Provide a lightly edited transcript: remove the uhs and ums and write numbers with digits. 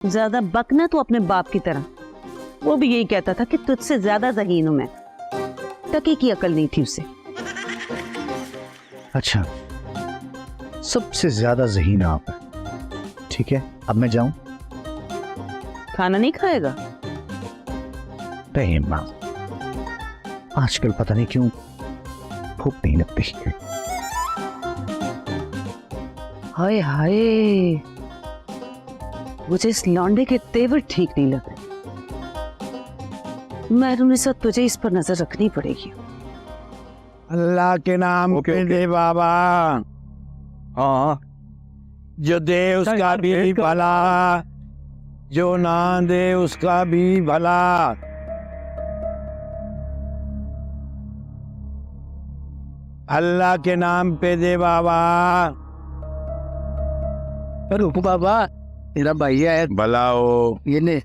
ज्यादा बकना तो अपने बाप की तरह। वो भी यही कहता था कि तुझसे ज्यादा ज़हीन हूं मैं। टके की अकल नहीं थी उसे। अच्छा, सबसे ज्यादा ज़हीन आप है। ठीक है, अब मैं जाऊं? खाना नहीं खाएगा? नहीं माँ, आजकल पता नहीं क्यों भूख नहीं लगती। हाय हाय, मुझे इस लौंडे के तेवर ठीक नहीं लग रहे। मैडम तुझे इस पर नजर रखनी पड़ेगी। अल्लाह के नाम पे दे बाबा। हाँ, जो दे उसका भी भला, जो ना दे उसका भी भला। अल्लाह के नाम पे दे बाबा। रुको बाबा, तेरा भाई है। भला हो। ये ले।